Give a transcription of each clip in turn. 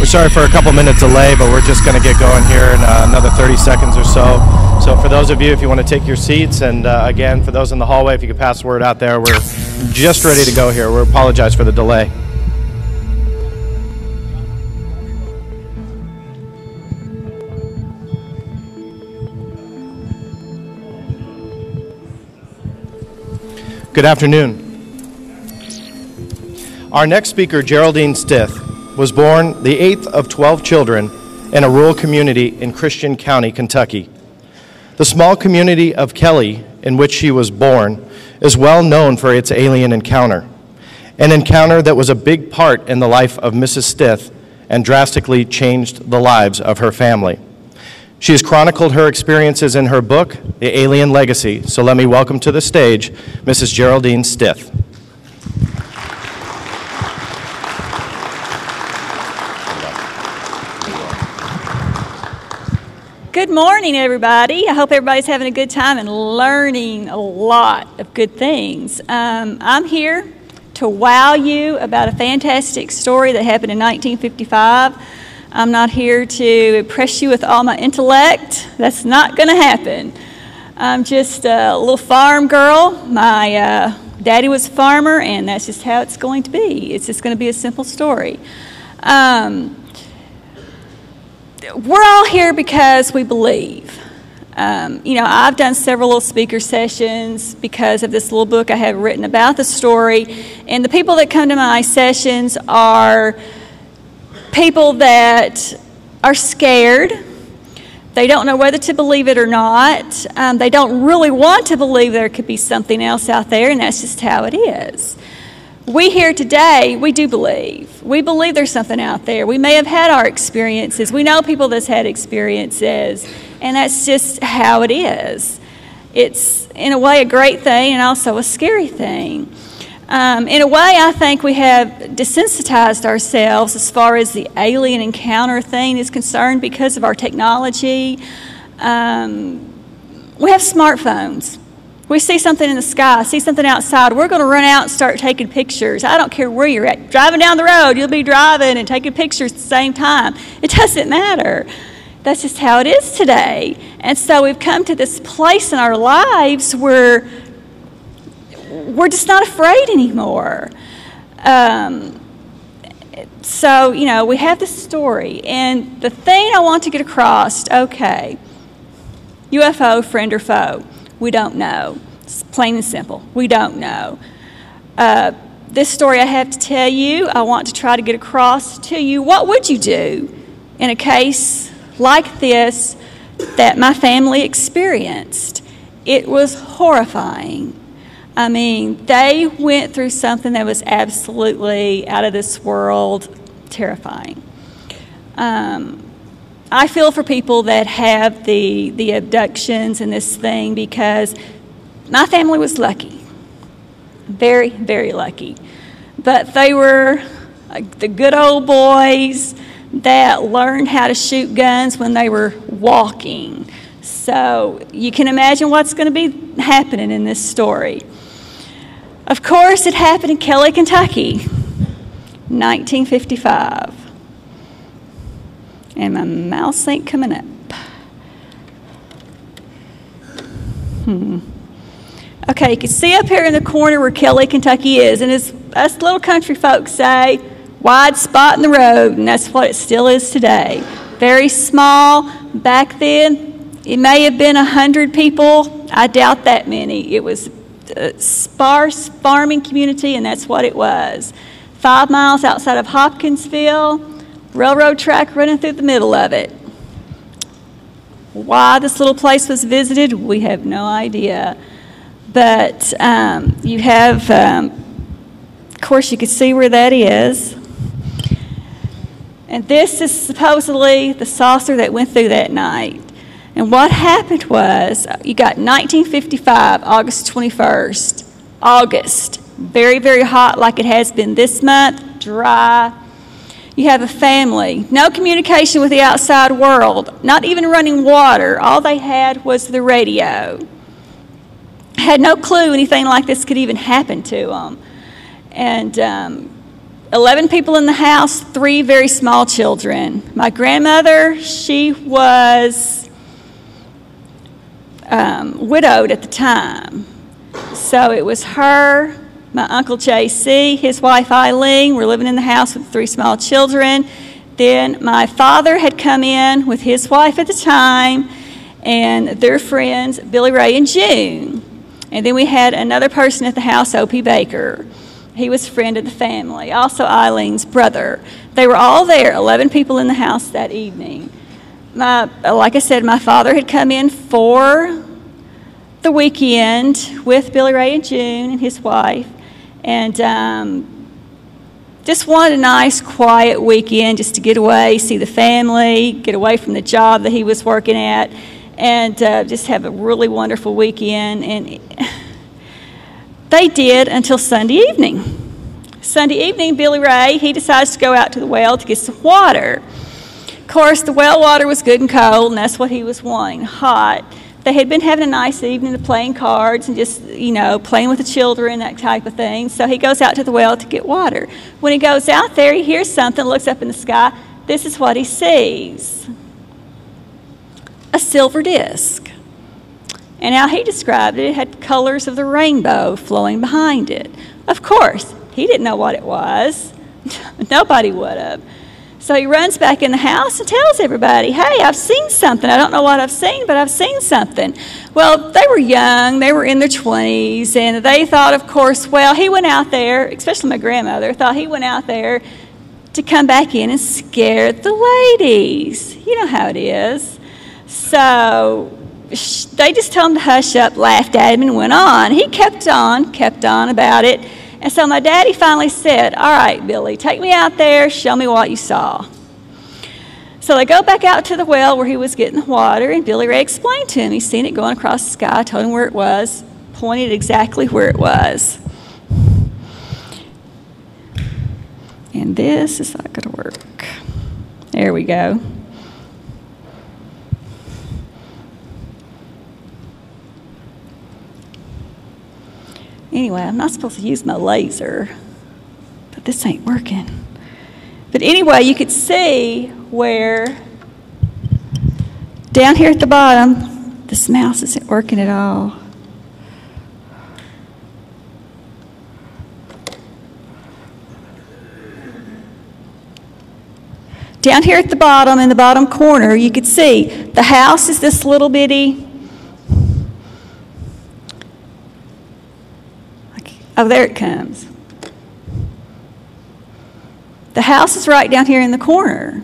sorry for a couple minute delay, but we're just going to get going here in another 30 seconds or so. So for those of you, if you want to take your seats, and again, for those in the hallway, if you could pass the word out there, we're just ready to go here. We apologize for the delay. Good afternoon. Our next speaker, Geraldine Stith, was born the 8th of 12 children in a rural community in Christian County, Kentucky. The small community of Kelly, in which she was born, is well known for its alien encounter, an encounter that was a big part in the life of Mrs. Stith and drastically changed the lives of her family. She has chronicled her experiences in her book, The Alien Legacy. So let me welcome to the stage Mrs. Geraldine Stith. Good morning, everybody. I hope everybody's having a good time and learning a lot of good things. I'm here to wow you about a fantastic story that happened in 1955. I'm not here to impress you with all my intellect. That's not going to happen. I'm just a little farm girl. My daddy was a farmer, and that's just how it's going to be. It's just going to be a simple story. We're all here because we believe. You know, I've done several little speaker sessions because of this little book I have written about the story. And the people that come to my sessions are people that are scared. They don't know whether to believe it or not. They don't really want to believe there could be something else out there, and that's just how it is. We here today, we do believe. We believe there's something out there. We may have had our experiences. We know people that's had experiences, and that's just how it is. It's, in a way, a great thing and also a scary thing. In a way, I think we have desensitized ourselves as far as the alien encounter thing is concerned because of our technology. We have smartphones. We see something in the sky, see something outside, we're going to run out and start taking pictures. I don't care where you're at. Driving down the road, you'll be driving and taking pictures at the same time. It doesn't matter. That's just how it is today. And so we've come to this place in our lives where we're just not afraid anymore. So, you know, we have this story. And the thing I want to get across, okay, UFO, friend or foe? We don't know. It's plain and simple. We don't know. This story I have to tell you, I want to try to get across to you. What would you do in a case like this that my family experienced? It was horrifying. I mean, they went through something that was absolutely out of this world, terrifying. I feel for people that have the abductions and this thing because my family was lucky, very, very lucky. But they were the good old boys that learned how to shoot guns when they were walking. So you can imagine what's going to be happening in this story. Of course, it happened in Kelly, Kentucky, 1955. And my mouse ain't coming up. Okay, you can see up here in the corner where Kelly, Kentucky is. And as us little country folks say, wide spot in the road. And that's what it still is today. Very small. Back then, it may have been 100 people. I doubt that many. It was a sparse farming community, and that's what it was. 5 miles outside of Hopkinsville. Railroad track running through the middle of it. Why this little place was visited, we have no idea. But you have, of course, you can see where that is. And this is supposedly the saucer that went through that night. And what happened was, you got 1955, August 21st. August, very, very hot like it has been this month, dry. You have a family, no communication with the outside world, not even running water. All they had was the radio. Had no clue anything like this could even happen to them. And 11 people in the house, 3 very small children. My grandmother, she was widowed at the time. So it was her, my Uncle J.C., his wife Eileen were living in the house with 3 small children. Then my father had come in with his wife at the time and their friends, Billy Ray and June. And then we had another person at the house, O.P. Baker. He was a friend of the family, also Eileen's brother. They were all there, 11 people in the house that evening. Like I said, my father had come in for the weekend with Billy Ray and June and his wife, and just wanted a nice, quiet weekend just to get away, see the family, get away from the job that he was working at, and just have a really wonderful weekend. And they did until Sunday evening. Sunday evening, Billy Ray, he decides to go out to the well to get some water. Of course, the well water was good and cold, and that's what he was wanting, hot. They had been having a nice evening of playing cards and just, you know, playing with the children, that type of thing. So he goes out to the well to get water. When he goes out there, he hears something, looks up in the sky. This is what he sees: a silver disc. And how he described it, it had colors of the rainbow flowing behind it. Of course, he didn't know what it was. Nobody would have. So he runs back in the house and tells everybody, hey, I've seen something. I don't know what I've seen, but I've seen something. Well, they were young. They were in their 20s, and they thought, of course, well, he went out there, especially my grandmother, thought he went out there to come back in and scare the ladies. You know how it is. So they just told him to hush up, laughed at him, and went on. He kept on about it. And so my daddy finally said, all right, Billy, take me out there, show me what you saw. So they go back out to the well where he was getting the water, and Billy Ray explained to him. He's seen it going across the sky, told him where it was, pointed exactly where it was. And this is not going to work. There we go. Anyway, I'm not supposed to use my laser, but this ain't working. But anyway, you could see where down here at the bottom, this mouse isn't working at all. Down here at the bottom, in the bottom corner, you could see the house is this little bitty. Oh, there it comes. The house is right down here in the corner.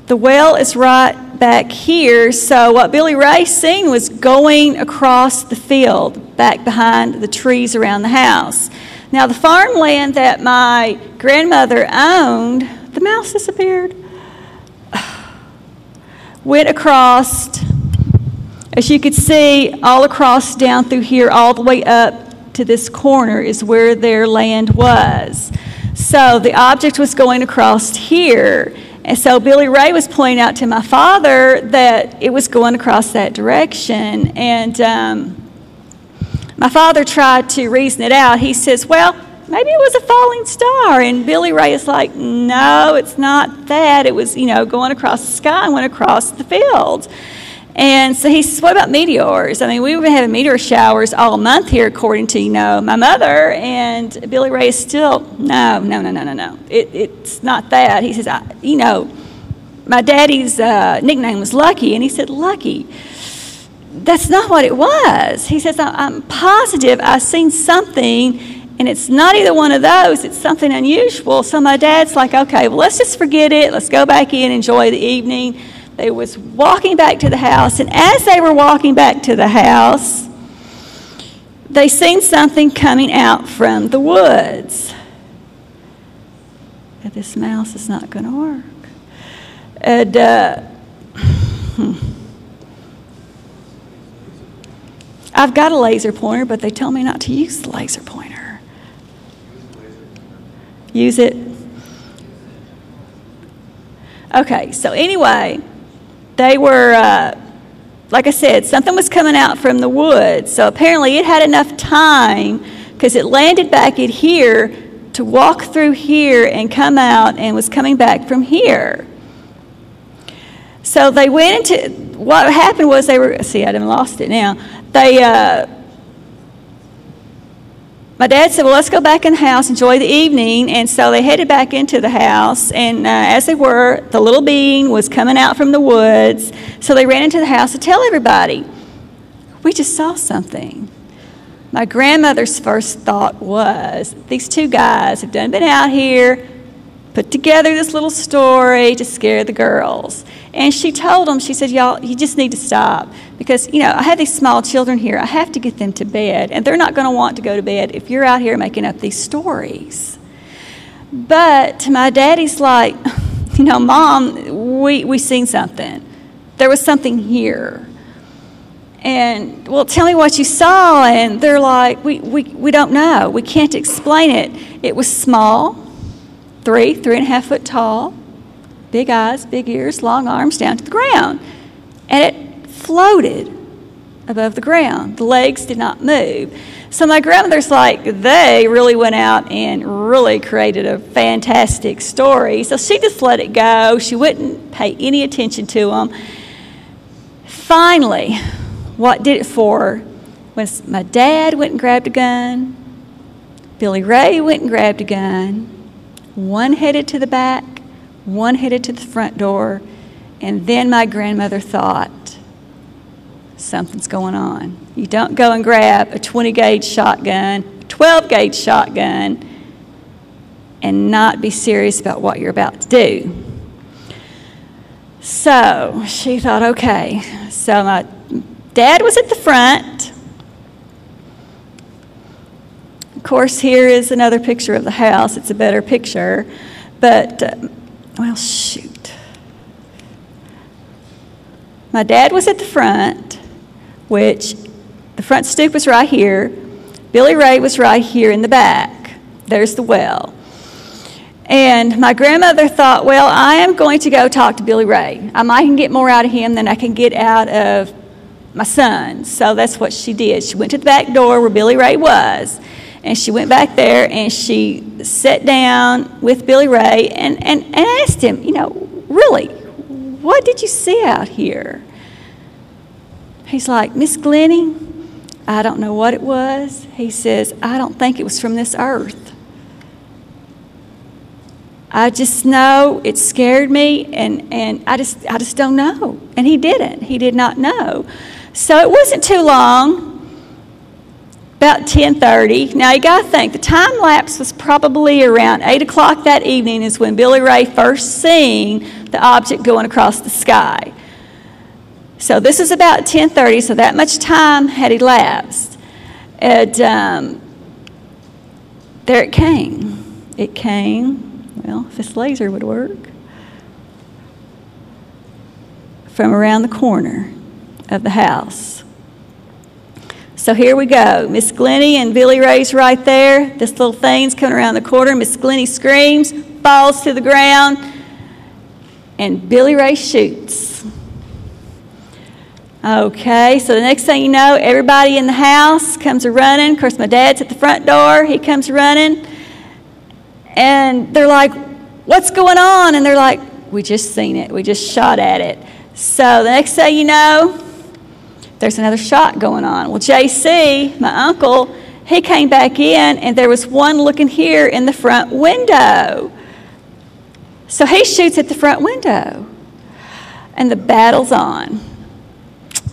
The well is right back here, so what Billy Ray seen was going across the field, back behind the trees around the house. Now, the farmland that my grandmother owned, the mouse disappeared, went across, as you could see, all across down through here, all the way up to this corner is where their land was. So the object was going across here. And so Billy Ray was pointing out to my father that it was going across that direction. And my father tried to reason it out. He says, well, maybe it was a falling star. And Billy Ray is like, no, it's not that. It was, you know, going across the sky and went across the field. And so he says, what about meteors? I mean, we've been having meteor showers all month here, according to, you know, my mother. And Billy Ray is still, no. It's not that. He says, you know, my daddy's nickname was Lucky. And he said, Lucky, that's not what it was. He says, I'm positive I've seen something, and it's not either one of those. It's something unusual. So my dad's like, okay, well, let's just forget it. Let's go back in, enjoy the evening. They was walking back to the house, and as they were walking back to the house, they seen something coming out from the woods. And this mouse is not going to work. And I've got a laser pointer, but they tell me not to use the laser pointer. Use it. Okay, so anyway, they were, like I said, something was coming out from the woods. So apparently it had enough time because it landed back at here to walk through here and come out and was coming back from here. So they went into, what happened was they were, see, I done lost it now. My dad said, well, let's go back in the house, enjoy the evening. And so they headed back into the house. And as they were, the little being was coming out from the woods. So they ran into the house to tell everybody, we just saw something. My grandmother's first thought was, these two guys have been out here, put together this little story to scare the girls. And she told them, she said, y'all, you just need to stop. Because, you know, I have these small children here. I have to get them to bed. And they're not going to want to go to bed if you're out here making up these stories. But my daddy's like, you know, Mom, we seen something. There was something here. And, well, tell me what you saw. And they're like, we don't know. We can't explain it. It was small, 3.5 foot tall, big eyes, big ears, long arms down to the ground. And it floated above the ground. The legs did not move. So my grandmother's like, they really went out and really created a fantastic story. So she just let it go. She wouldn't pay any attention to them. Finally, what did it for was my dad went and grabbed a gun. Billy Ray went and grabbed a gun. One headed to the back, one headed to the front door, and then my grandmother thought, something's going on. You don't go and grab a 20-gauge shotgun, 12-gauge shotgun, and not be serious about what you're about to do. So she thought, okay. So my dad was at the front. Of course, here is another picture of the house. It's a better picture. But, well, shoot. My dad was at the front, which the front stoop was right here. Billy Ray was right here in the back. There's the well. And my grandmother thought, well, I am going to go talk to Billy Ray. I might can get more out of him than I can get out of my son. So that's what she did. She went to the back door where Billy Ray was. And she went back there and she sat down with Billy Ray and asked him, you know, really, what did you see out here? He's like, Miss Glennie, I don't know what it was. He says, I don't think it was from this earth. I just know it scared me and I just don't know. And he didn't. He did not know. So it wasn't too long. About 10:30. Now you got to think, the time lapse was probably around 8 o'clock that evening is when Billy Ray first seen the object going across the sky. So this is about 10:30, so that much time had elapsed. And there it came. It came, well, if this laser would work, from around the corner of the house. So here we go. Miss Glennie and Billy Ray's right there. This little thing's coming around the corner. Miss Glennie screams, falls to the ground, and Billy Ray shoots. Okay, so the next thing you know, everybody in the house comes running. Of course, my dad's at the front door. He comes running. And they're like, what's going on? And they're like, we just seen it. We just shot at it. So the next thing you know, there's another shot going on. Well, JC, my uncle, he came back in, and there was one looking here in the front window. So he shoots at the front window, and the battle's on.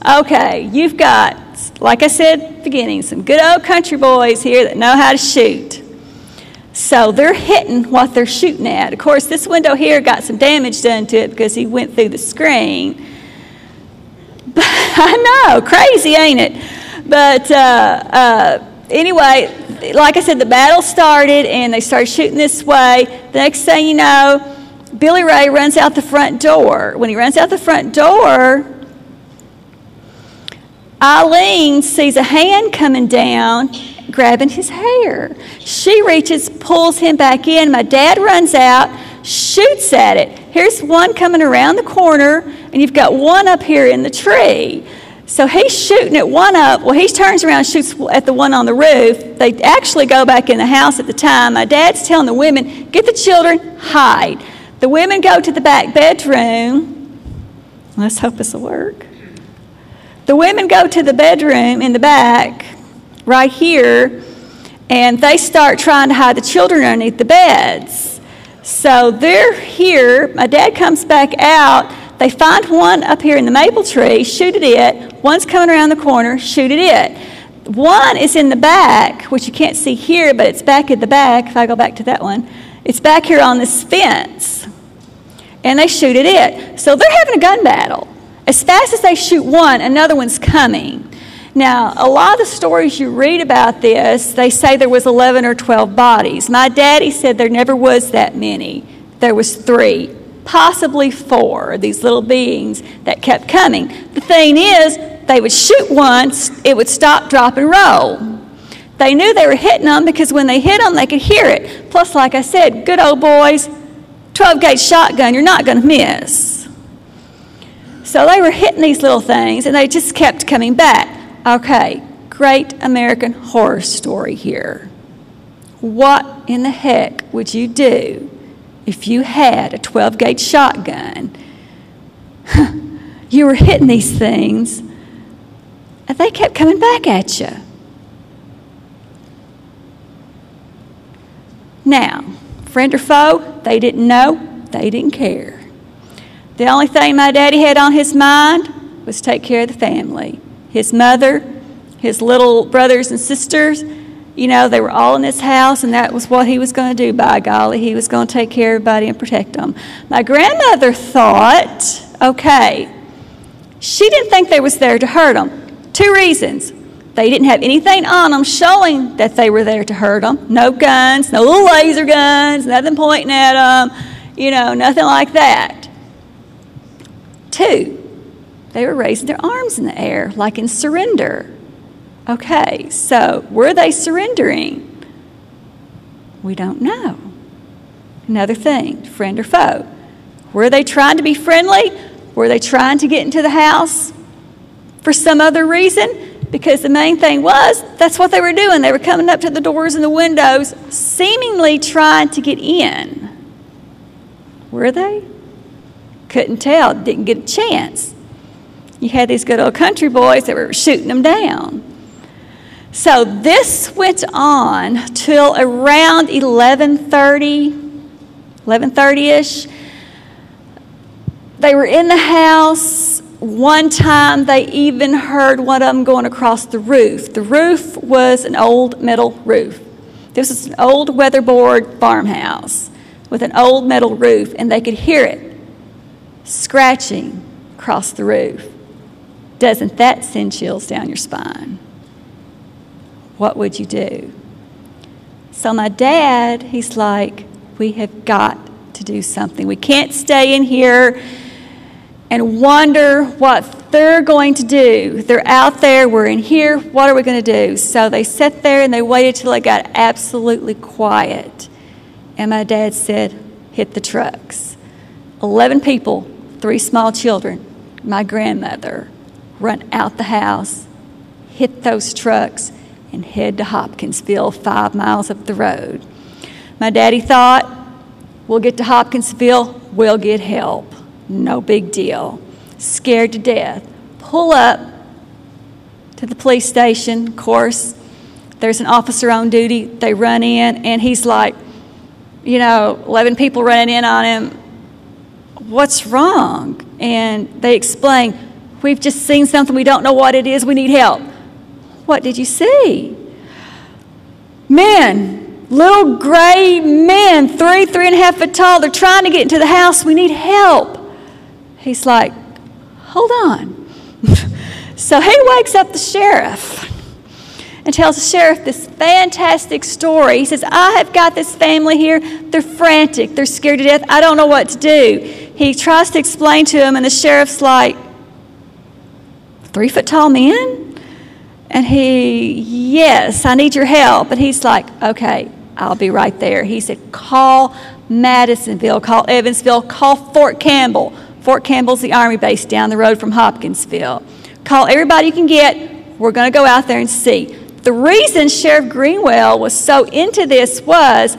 Okay, you've got, like I said at the beginning, some good old country boys here that know how to shoot. So they're hitting what they're shooting at. Of course, this window here got some damage done to it because he went through the screen. I know, crazy, ain't it? But anyway, like I said, the battle started, and they started shooting this way. The next thing you know, Billy Ray runs out the front door. When he runs out the front door, Eileen sees a hand coming down, grabbing his hair. She reaches, pulls him back in. My dad runs out, shoots at it. Here's one coming around the corner, and you've got one up here in the tree. So he's shooting at one up. Well, he turns around and shoots at the one on the roof. They actually go back in the house at the time. My dad's telling the women, get the children, hide. The women go to the back bedroom. Let's hope this will work. The women go to the bedroom in the back, right here, and they start trying to hide the children underneath the beds. So they're here. My dad comes back out. They find one up here in the maple tree, shoot at it. One's coming around the corner, shoot at it. One is in the back, which you can't see here, but it's back at the back. If I go back to that one, it's back here on this fence. And they shoot at it. So they're having a gun battle. As fast as they shoot one, another one's coming. Now, a lot of the stories you read about this, they say there was 11 or 12 bodies. My daddy said there never was that many. There was 3. Possibly 4, these little beings that kept coming. The thing is, they would shoot once, it would stop, drop, and roll. They knew they were hitting them because when they hit them, they could hear it. Plus, like I said, good old boys, 12-gauge shotgun, you're not going to miss. So they were hitting these little things, and they just kept coming back. Okay, great American horror story here. What in the heck would you do if you had a 12-gauge shotgun? You were hitting these things, and they kept coming back at you. Now, friend or foe, they didn't know, they didn't care. The only thing my daddy had on his mind was take care of the family. His mother, his little brothers and sisters, you know, they were all in this house, and that was what he was going to do, by golly. He was going to take care of everybody and protect them. My grandmother thought, okay, she didn't think they was there to hurt them. 2 reasons. They didn't have anything on them showing that they were there to hurt them. No guns, no little laser guns, nothing pointing at them, you know, nothing like that. 2, they were raising their arms in the air, like in surrender. Okay, so were they surrendering? We don't know. Another thing, friend or foe. Were they trying to be friendly? Were they trying to get into the house for some other reason? Because the main thing was, that's what they were doing. They were coming up to the doors and the windows, seemingly trying to get in. Were they? Couldn't tell, didn't get a chance. You had these good old country boys that were shooting them down. So this went on till around 11:30-ish. They were in the house. One time they even heard one of them going across the roof. The roof was an old metal roof. This was an old weatherboard farmhouse with an old metal roof, and they could hear it scratching across the roof. Doesn't that send chills down your spine? What would you do? So my dad, he's like, we have got to do something. We can't stay in here and wonder what they're going to do. They're out there, we're in here, what are we going to do? So they sat there and they waited till it got absolutely quiet. And my dad said, hit the trucks. 11 people, 3 small children, my grandmother, run out the house, hit those trucks, and head to Hopkinsville, 5 miles up the road. My daddy thought, we'll get to Hopkinsville, we'll get help. No big deal. Scared to death. Pull up to the police station. Of course, there's an officer on duty. They run in, and he's like, 11 people running in on him. What's wrong? And they explain, we've just seen something. We don't know what it is. We need help. What did you see? Men, little gray men, 3.5 feet tall. They're trying to get into the house. We need help. He's like, hold on. So he wakes up the sheriff and tells the sheriff this fantastic story. He says, I have got this family here. They're frantic. They're scared to death. I don't know what to do. He tries to explain to him, and the sheriff's like, 3 foot tall men? And yes, I need your help. And he's like, okay, I'll be right there. He said, call Madisonville, call Evansville, call Fort Campbell. Fort Campbell's the Army base down the road from Hopkinsville. Call everybody you can get. We're going to go out there and see. The reason Sheriff Greenwell was so into this was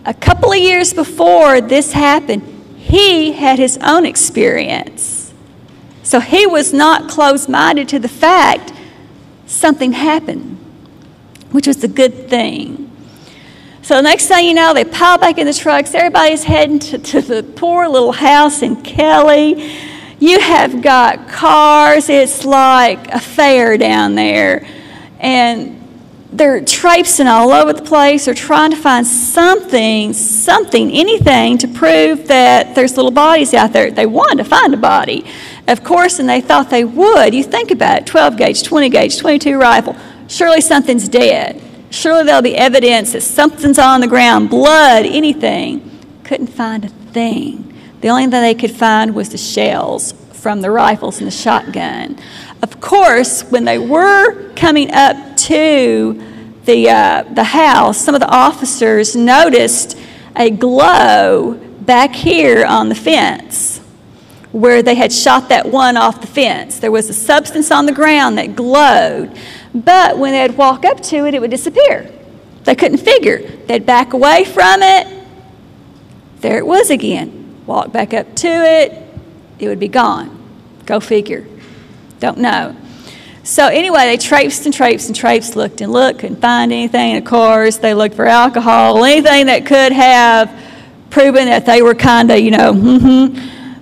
a couple of years before this happened, he had his own experience. So he was not closed-minded to the fact something happened, which was a good thing. So the next thing you know, they pile back in the trucks. Everybody's heading to the poor little house in Kelly. You have got cars. It's like a fair down there. And they're traipsing all over the place. They're trying to find something, anything to prove that there's little bodies out there. They wanted to find a body, of course, and they thought they would. You think about it, 12 gauge, 20 gauge, 22 rifle. Surely something's dead. Surely there'll be evidence that something's on the ground, blood, anything. Couldn't find a thing. The only thing they could find was the shells from the rifles and the shotgun. Of course, when they were coming up to the house, some of the officers noticed a glow back here on the fence where they had shot that one off the fence. There was a substance on the ground that glowed, but when they'd walk up to it, it would disappear. They couldn't figure. They'd back away from it. There it was again. Walk back up to it, it would be gone. Go figure. Don't know. So anyway, they traipsed and traipsed and traipsed, looked and looked, couldn't find anything. Of course, they looked for alcohol, anything that could have proven that they were kind of,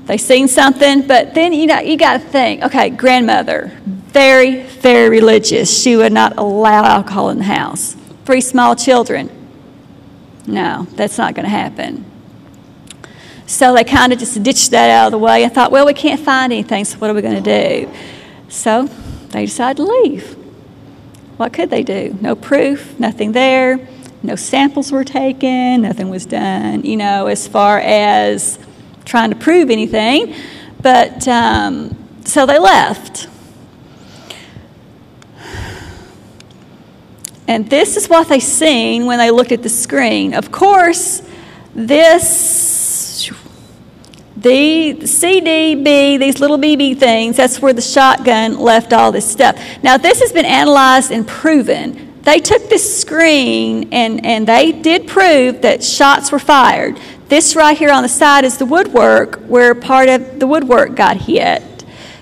they seen something. But then, you got to think, okay, grandmother, very, very religious. She would not allow alcohol in the house. 3 small children. No, that's not going to happen. So they kind of just ditched that out of the way and thought, well, we can't find anything, so what are we going to do? So they decided to leave. What could they do? No proof, nothing there, no samples were taken, nothing was done, as far as trying to prove anything. But so they left. And this is what they seen when they looked at the screen. Of course, the CDB, these little BB things, that's where the shotgun left all this stuff. Now, this has been analyzed and proven. They took this screen and they did prove that shots were fired. This right here on the side is the woodwork where part of the woodwork got hit.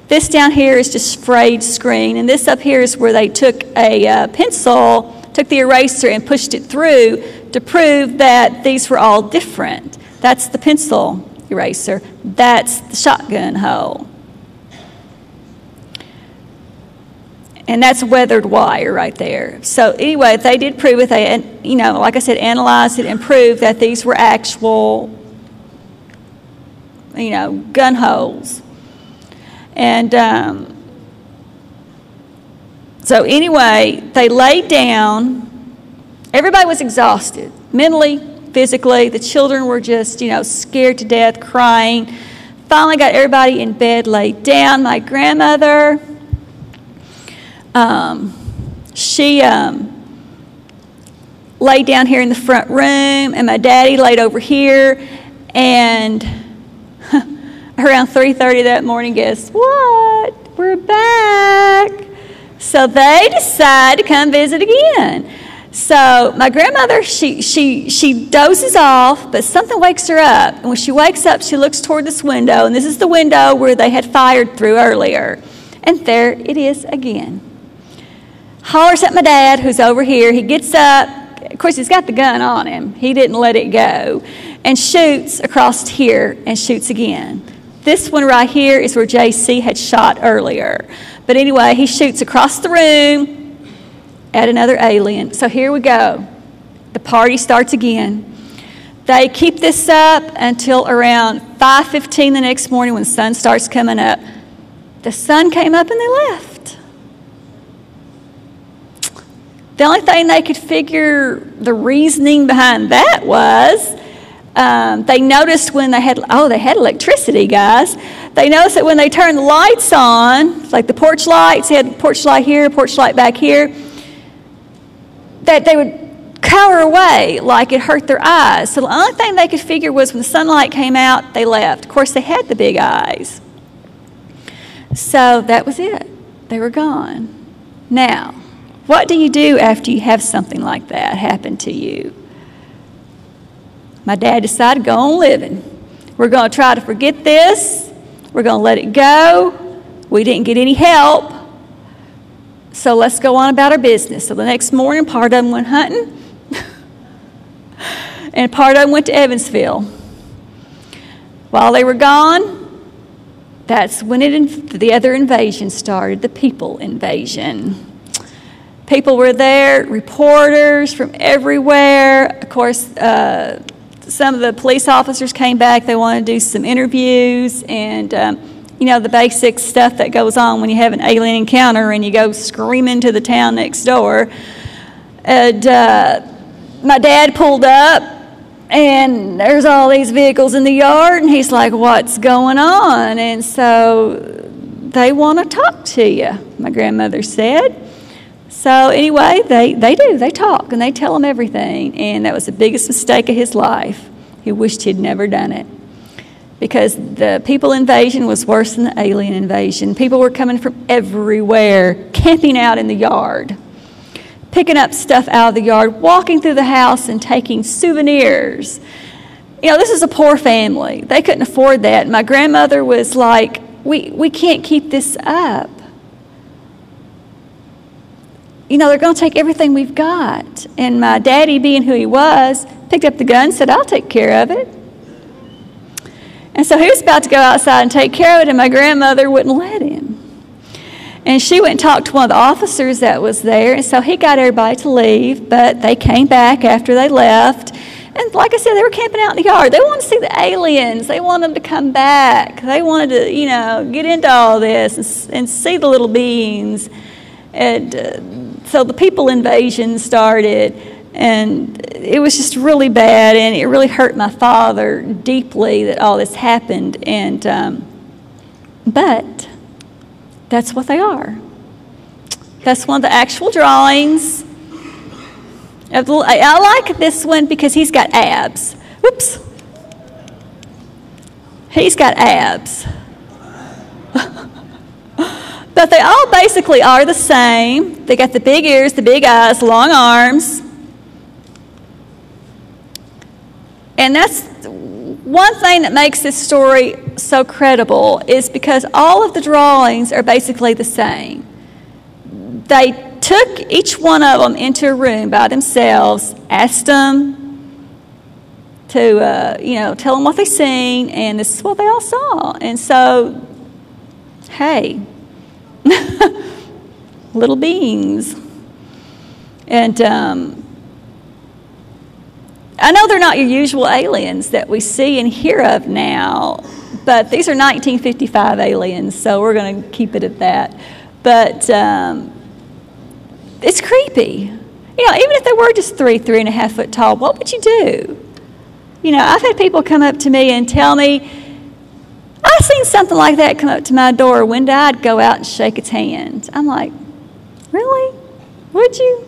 This down here is just frayed screen, and this up here is where they took a pencil, took the eraser and pushed it through to prove that these were all different. That's the pencil eraser. That's the shotgun hole. And that's weathered wire right there. So anyway, they did prove it. They, like I said, analyzed it and proved that these were actual, gun holes. And so anyway, they laid down. Everybody was exhausted, mentally, physically. The children were just, scared to death, crying. Finally got everybody in bed, laid down. My grandmother, she laid down here in the front room, and my daddy laid over here. And around 3:30 that morning, guess what? We're back. So they decide to come visit again. So my grandmother, she dozes off, but something wakes her up. And when she wakes up, she looks toward this window, and this is the window where they had fired through earlier. And there it is again. Hollers at my dad, who's over here. He gets up. Of course, he's got the gun on him. He didn't let it go. And shoots across here and shoots again. This one right here is where JC had shot earlier. But anyway, he shoots across the room at another alien. So here we go. The party starts again. They keep this up until around 5:15 the next morning when the sun starts coming up. The sun came up and they left. The only thing they could figure the reasoning behind that was they noticed when they had electricity, guys. They noticed that when they turned the lights on, like the porch lights, they had a porch light here, porch light back here, that they would cower away like it hurt their eyes. So the only thing they could figure was when the sunlight came out, they left. Of course, they had the big eyes. So that was it. they were gone. Now, what do you do after you have something like that happen to you? My dad decided to go on living. We're going to try to forget this. We're going to let it go. We didn't get any help. So let's go on about our business. So the next morning, part of them went hunting, and part of them went to Evansville. While they were gone, that's when the other invasion started, the people invasion. People were there, reporters from everywhere. Of course, some of the police officers came back. They wanted to do some interviews and, you know, the basic stuff that goes on when you have an alien encounter and you go screaming to the town next door. And my dad pulled up, and there's all these vehicles in the yard, and he's like, what's going on? And so they want to talk to you, my grandmother said. So anyway, they talk, and they tell him everything, and that was the biggest mistake of his life. He wished he'd never done it, because the people invasion was worse than the alien invasion. People were coming from everywhere, camping out in the yard, picking up stuff out of the yard, walking through the house and taking souvenirs. You know, this is a poor family. They couldn't afford that. My grandmother was like, we can't keep this up. You know, they're going to take everything we've got. And my daddy, being who he was, picked up the gun and said, I'll take care of it. And so he was about to go outside and take care of it, and my grandmother wouldn't let him. And she went and talked to one of the officers that was there, and so he got everybody to leave, but they came back after they left. And like I said, they were camping out in the yard. They wanted to see the aliens. They wanted them to come back. They wanted to, you know, get into all this and see the little beings. And so the people invasion started, and it was just really bad, and it really hurt my father deeply that all this happened. And but that's what they are. That's one of the actual drawings. I like this one because he's got abs. Whoops. He's got abs. But they all basically are the same. They got the big ears, the big eyes, long arms. And that's one thing that makes this story so credible, is because all of the drawings are basically the same. They took each one of them into a room by themselves, asked them to, you know, tell them what they seen, and this is what they all saw. And so, hey, little beings. And I know they're not your usual aliens that we see and hear of now, but these are 1955 aliens, so we're going to keep it at that. But it's creepy. You know, even if they were just 3.5 foot tall, what would you do? You know, I've had people come up to me and tell me, I've seen something like that come up to my door. When did I go out and shake its hand? I'm like, really? Would you?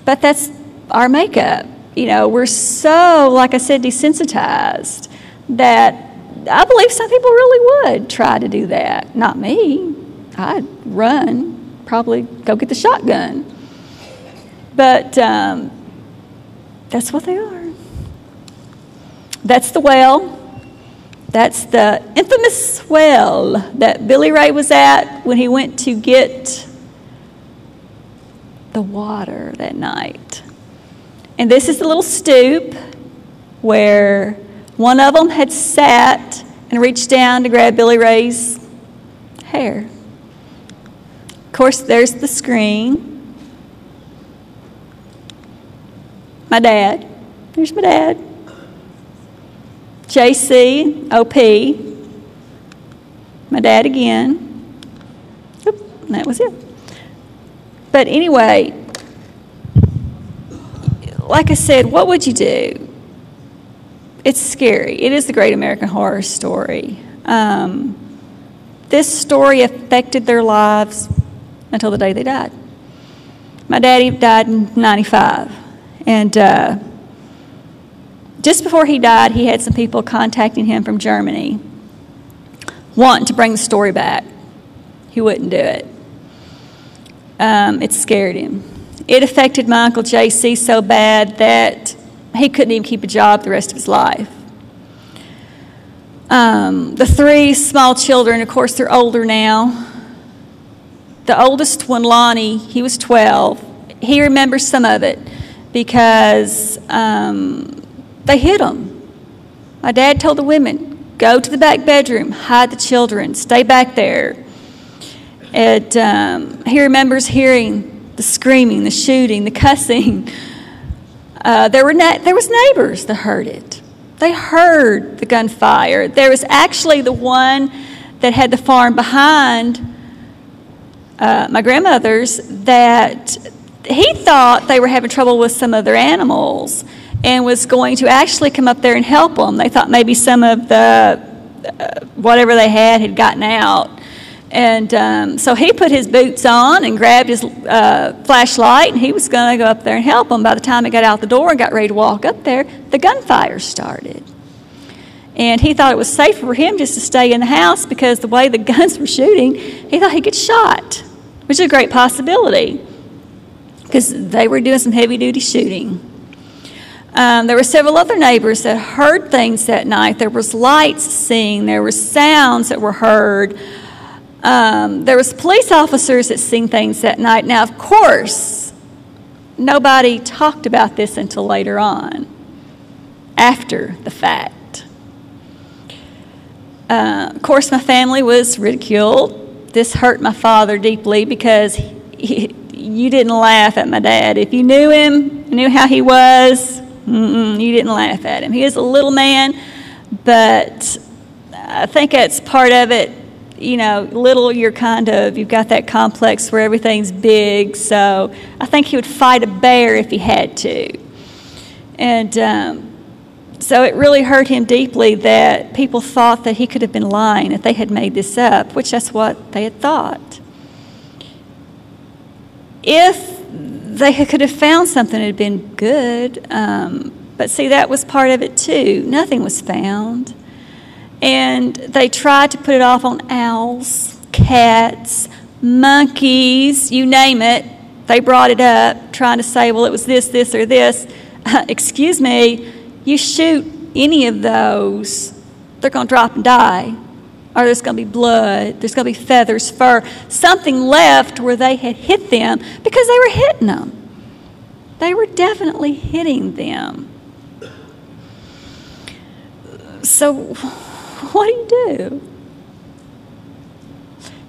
But that's our makeup. You know, we're so, like I said, desensitized that I believe some people really would try to do that. Not me. I'd run, probably go get the shotgun. But that's what they are. That's the well. That's the infamous well that Billy Ray was at when he went to get the water that night. And this is the little stoop where one of them had sat and reached down to grab Billy Ray's hair. Of course, there's the screen. My dad. There's my dad. JC, OP. My dad again. Oop, and that was it. But anyway, like I said, what would you do? It's scary. It is the Great American Horror Story. This story affected their lives until the day they died. My daddy died in 95. And just before he died, he had some people contacting him from Germany wanting to bring the story back. He wouldn't do it. It scared him. It affected my Uncle J.C. so bad that he couldn't even keep a job the rest of his life. The three small children, of course, they're older now. The oldest one, Lonnie, he was 12. He remembers some of it because they hid him. My dad told the women, go to the back bedroom, hide the children, stay back there. He remembers hearing the screaming, the shooting, the cussing. There was neighbors that heard it. They heard the gunfire. There was actually the one that had the farm behind my grandmother's that he thought they were having trouble with some of their animals and was going to actually come up there and help them. They thought maybe some of the whatever they had gotten out. And so he put his boots on and grabbed his flashlight, and he was going to go up there and help them. By the time he got out the door and got ready to walk up there, the gunfire started. And he thought it was safer for him just to stay in the house because the way the guns were shooting, he thought he'd get shot, which is a great possibility because they were doing some heavy-duty shooting. There were several other neighbors that heard things that night. There was lights seen. There were sounds that were heard. There was police officers that seen things that night. Now, of course, nobody talked about this until later on, after the fact. Of course, my family was ridiculed. This hurt my father deeply because you didn't laugh at my dad. If you knew him, knew how he was, you didn't laugh at him. He was a little man, but I think that's part of it. You know, little, you've got that complex where everything's big, so I think he would fight a bear if he had to. And so it really hurt him deeply that people thought that he could have been lying, that they had made this up, which that's what they had thought. If they could have found something that had been good, but see, that was part of it too. Nothing was found. And they tried to put it off on owls, cats, monkeys, you name it. They brought it up, trying to say, well, it was this, this, or this. Excuse me, you shoot any of those, they're going to drop and die. Or there's going to be blood, there's going to be feathers, fur, something left where they had hit them because they were hitting them. They were definitely hitting them. So what do you do?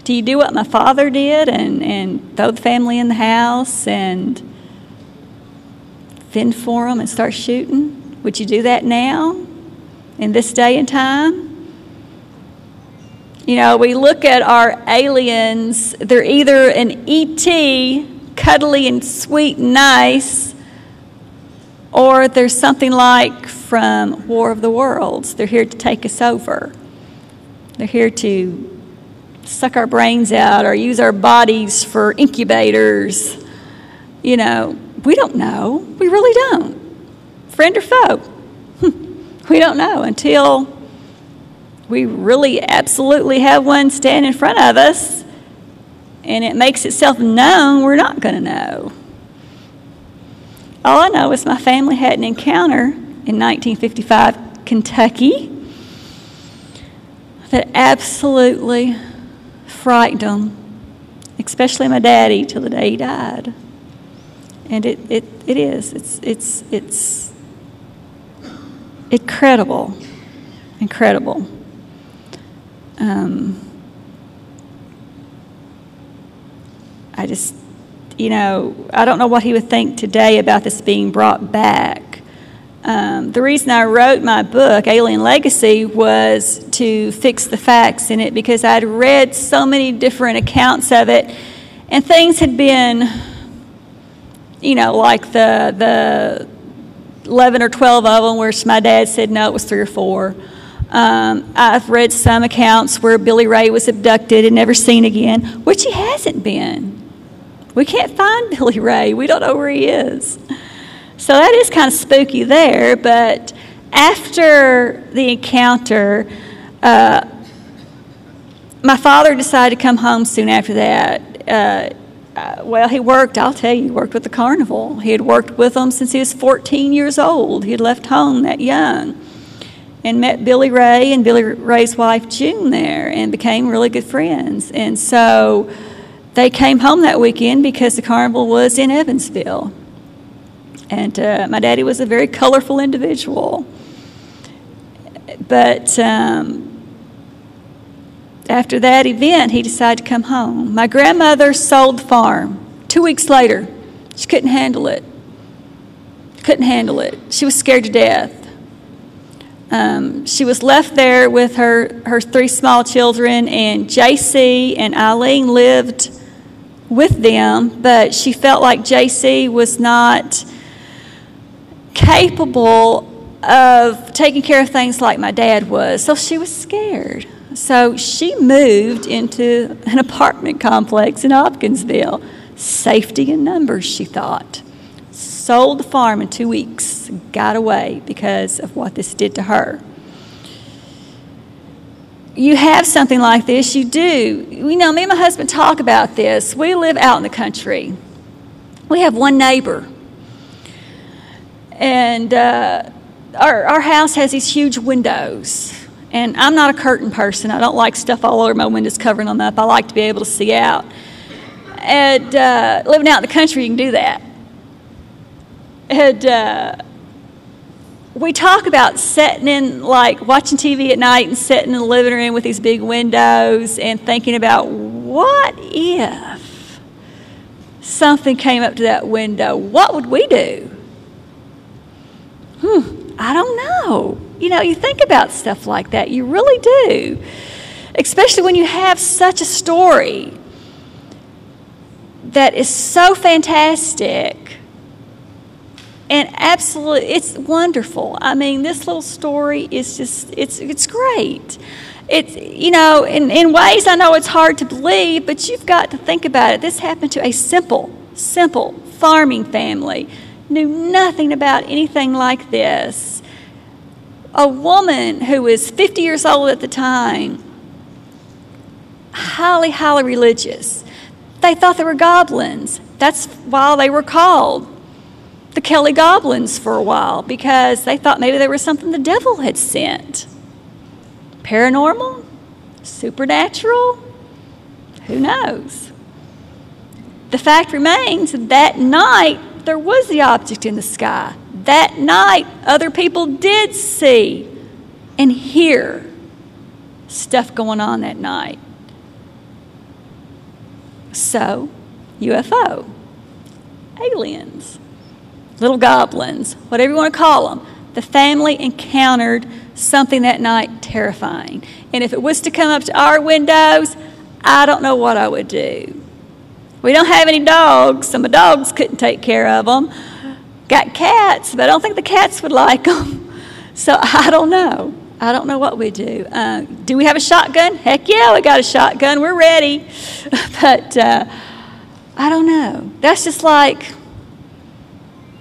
Do you do what my father did and throw the family in the house and fend for them and start shooting? Would you do that now, in this day and time? You know, we look at our aliens, they're either an E.T., cuddly and sweet and nice, or there's something like from War of the Worlds. They're here to take us over. They're here to suck our brains out or use our bodies for incubators. You know, we don't know. We really don't. Friend or foe? We don't know until we really absolutely have one stand in front of us and it makes itself known. We're not going to know. All I know is my family had an encounter in 1955, Kentucky, that absolutely frightened them, especially my daddy, till the day he died. And it's incredible, incredible. I just, you know, I don't know what he would think today about this being brought back. The reason I wrote my book, Alien Legacy, was to fix the facts in it because I'd read so many different accounts of it, and things had been, you know, like the 11 or 12 of them where my dad said no, it was 3 or 4. I've read some accounts where Billy Ray was abducted and never seen again, which he hasn't been. We can't find Billy Ray. We don't know where he is. So that is kind of spooky there, but after the encounter, my my father decided to come home soon after that. Well, he worked, I'll tell you, he worked with the carnival. He had worked with them since he was 14 years old. He had left home that young and met Billy Ray and Billy Ray's wife, June, there, and became really good friends. And so they came home that weekend because the carnival was in Evansville. And my daddy was a very colorful individual. But after that event, he decided to come home. My grandmother sold the farm. 2 weeks later, she couldn't handle it. Couldn't handle it. She was scared to death. She was left there with her 3 small children, and JC and Eileen lived with them, but she felt like JC was not capable of taking care of things like my dad was, so she was scared. So she moved into an apartment complex in Hopkinsville. Safety in numbers, she thought. Sold the farm in 2 weeks, got away because of what this did to her. You have something like this, you do. You know, me and my husband talk about this. We live out in the country. We have one neighbor. And our house has these huge windows. And I'm not a curtain person. I don't like stuff all over my windows covering them up. I like to be able to see out. And living out in the country, you can do that. And we talk about sitting in, like, watching TV at night and sitting in the living room with these big windows and thinking about, what if something came up to that window? What would we do? I don't know. You know, you think about stuff like that. You really do. Especially when you have such a story that is so fantastic and absolutely, it's wonderful. I mean, this little story is just, it's great. It's, you know, in ways I know it's hard to believe, but you've got to think about it. This happened to a simple farming family. Knew nothing about anything like this. A woman who was 50 years old at the time, highly religious. They thought they were goblins. That's why they were called the Kelly Goblins for a while, because they thought maybe there was something the devil had sent. Paranormal? Supernatural? Who knows? The fact remains that night there was the object in the sky. That night other people did see and hear stuff going on that night. So, UFO, aliens, little goblins, whatever you want to call them, the family encountered something that night terrifying. And if it was to come up to our windows, I don't know what I would do. We don't have any dogs, so my dogs couldn't take care of them. Got cats, but I don't think the cats would like them. So I don't know. I don't know what we do. Do we have a shotgun? Heck yeah, we got a shotgun. We're ready. But I don't know. That's just like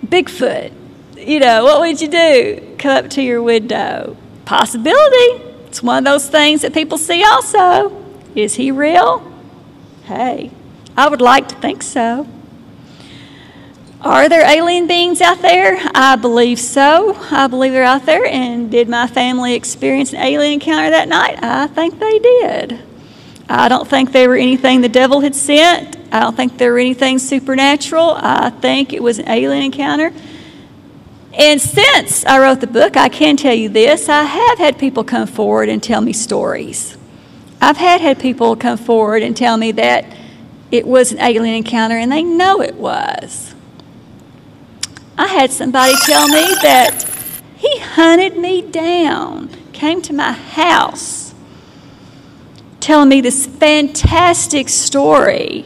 Bigfoot. You know, what would you do? Come up to your window. Possibility. It's one of those things that people see also. Is he real? Hey, I would like to think so. Are there alien beings out there? I believe so. I believe they're out there. And did my family experience an alien encounter that night? I think they did. I don't think they were anything the devil had sent. I don't think they were anything supernatural. I think it was an alien encounter. And since I wrote the book, I can tell you this. I have had people come forward and tell me stories. I've had people come forward and tell me that it was an alien encounter, and they know it was. I had somebody tell me that he hunted me down, came to my house, telling me this fantastic story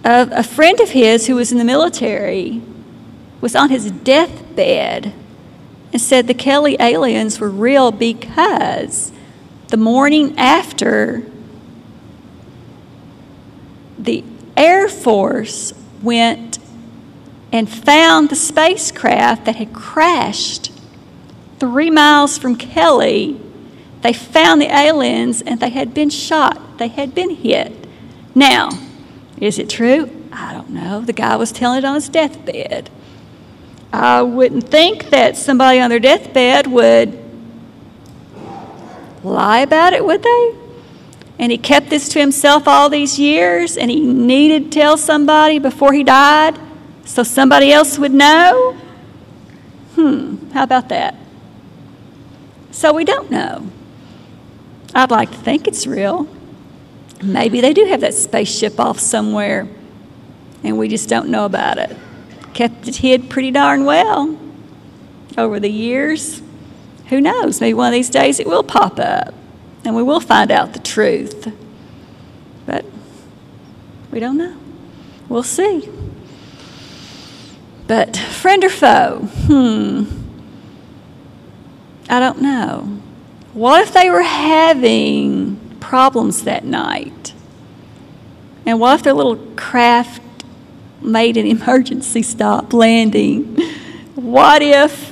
of a friend of his who was in the military, was on his deathbed, and said the Kelly aliens were real because the morning after, the Air Force went and found the spacecraft that had crashed 3 miles from Kelly. they found the aliens and they had been shot. They had been hit. Now, is it true? I don't know. The guy was telling it on his deathbed. I wouldn't think that somebody on their deathbed would lie about it, would they? And he kept this to himself all these years, and he needed to tell somebody before he died so somebody else would know? How about that? So we don't know. I'd like to think it's real. Maybe they do have that spaceship off somewhere, and we just don't know about it. Kept it hid pretty darn well over the years. Who knows? Maybe one of these days it will pop up and we will find out the truth. But we don't know. We'll see. But friend or foe? I don't know. What if they were having problems that night? And what if their little craft made an emergency stop landing? What if,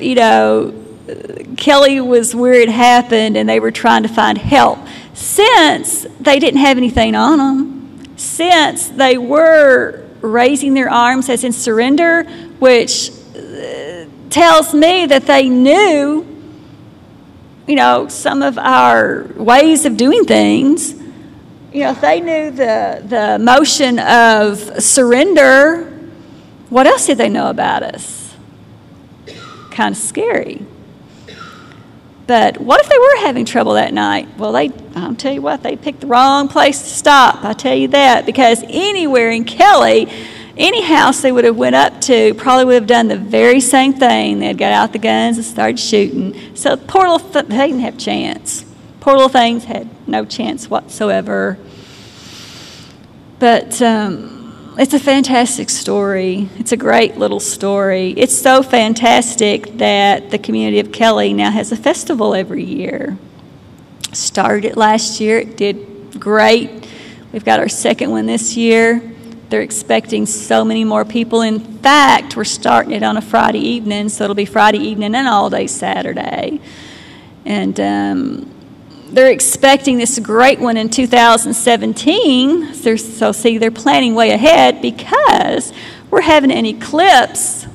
Kelly was where it happened and they were trying to find help? Since they didn't have anything on them, since they were raising their arms as in surrender, which tells me that they knew, some of our ways of doing things. If they knew the motion of surrender, what else did they know about us? Kind of scary. But what if they were having trouble that night? Well, I'll tell you what, they picked the wrong place to stop. I'll tell you that. Because anywhere in Kelly, any house they would have went up to probably would have done the very same thing. They'd got out the guns and started shooting. So poor little they didn't have a chance. Poor little things had no chance whatsoever. But it's a fantastic story. It's a great little story. It's so fantastic that the community of Kelly now has a festival every year. Started it last year. It did great. We've got our second one this year. They're expecting so many more people. In fact, we're starting it on a Friday evening, so it'll be Friday evening and all day Saturday. And they're expecting this great one in 2017. So see, they're planning way ahead because we're having an eclipse.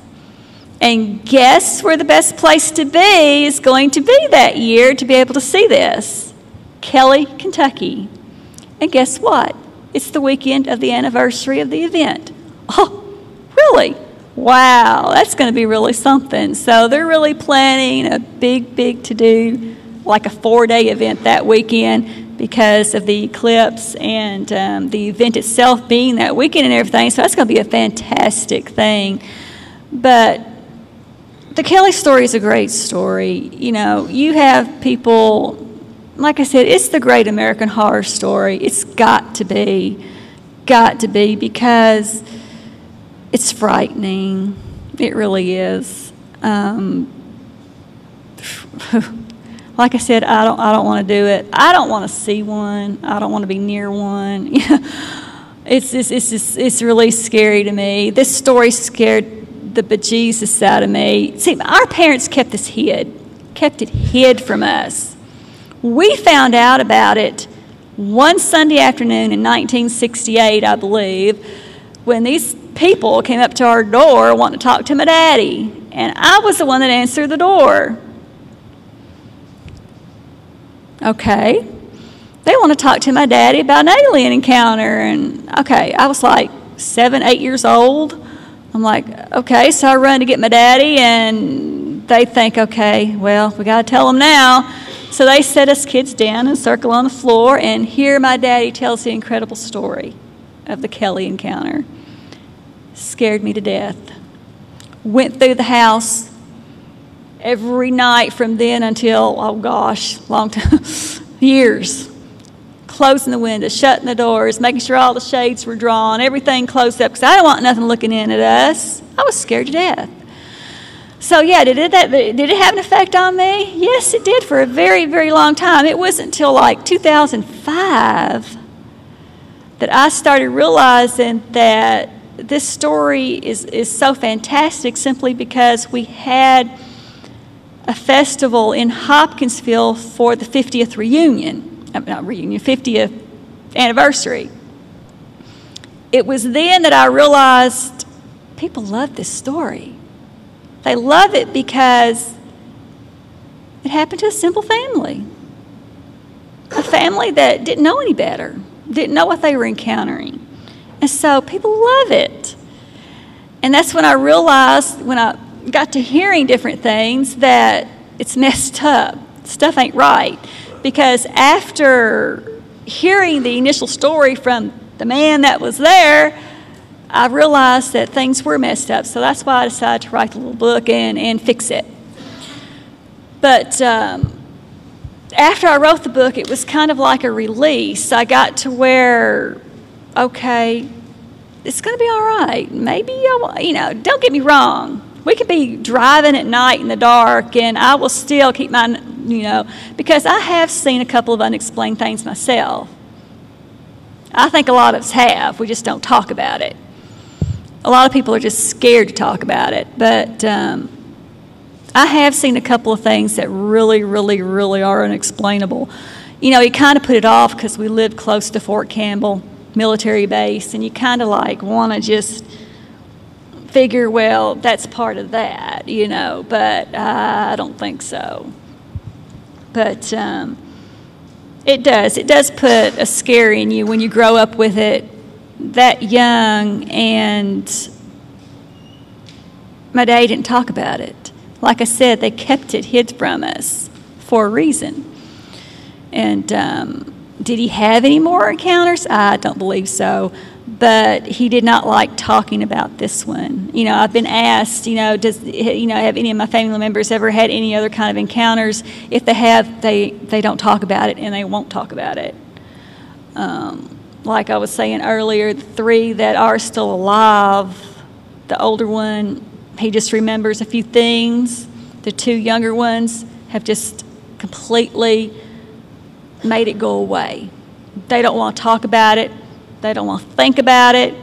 And guess where the best place to be is going to be that year to be able to see this? Kelly, Kentucky. And guess what? It's the weekend of the anniversary of the event. Oh, really? Wow, that's going to be really something. So they're really planning a big to-do, like a 4-day event that weekend because of the eclipse and the event itself being that weekend and everything. So that's going to be a fantastic thing. But the Kelly story is a great story. You have people, like I said, it's the great American horror story. It's got to be because it's frightening. It really is. Like I said, I don't want to do it. I don't want to see one. I don't want to be near one. It's really scary to me. This story scared the bejesus out of me. See, our parents kept it hid from us. We found out about it one Sunday afternoon in 1968, I believe, when these people came up to our door wanting to talk to my daddy. And I was the one that answered the door. Okay. They want to talk to my daddy about an alien encounter. And, okay, I was like 7, 8 years old. I'm like, okay, so I run to get my daddy, and they think, okay, well, we got to tell them now. So they set us kids down and circle on the floor, and here my daddy tells the incredible story of the Kelly encounter. Scared me to death. Went through the house every night from then until, oh gosh, long time, years. Closing the windows, shutting the doors, making sure all the shades were drawn, everything closed up, because I didn't want nothing looking in at us. I was scared to death. So yeah, did it have an effect on me? Yes, it did for a very, very long time. It wasn't until like 2005 that I started realizing that this story is so fantastic simply because we had a festival in Hopkinsville for the 50th reunion, not reunion, 50th anniversary. It was then that I realized people love this story. They love it because it happened to a simple family. A family that didn't know any better, didn't know what they were encountering. And so people love it. And that's when I realized, when I got to hearing different things, that it's messed up. Stuff ain't right. Because after hearing the initial story from the man that was there, I realized that things were messed up. So that's why I decided to write the little book and fix it. But after I wrote the book, it was kind of like a release. I got to where, okay, it's going to be all right. Maybe, don't get me wrong. We could be driving at night in the dark, and I will still keep my, because I have seen a couple of unexplained things myself. I think a lot of us have. We just don't talk about it. A lot of people are just scared to talk about it. But I have seen a couple of things that really, really, really are unexplainable. You kind of put it off because we lived close to Fort Campbell military base, and you kind of want to just figure, well, that's part of that, but I don't think so. But it does put a scare in you when you grow up with it that young, and my dad didn't talk about it. Like I said, they kept it hid from us for a reason. And did he have any more encounters? I don't believe so. But he did not like talking about this one. I've been asked, have any of my family members ever had any other kind of encounters? If they have, they don't talk about it, and they won't talk about it. Like I was saying earlier, the 3 that are still alive, the older one, he just remembers a few things. The 2 younger ones have just completely made it go away. They don't want to talk about it. They don't want to think about it.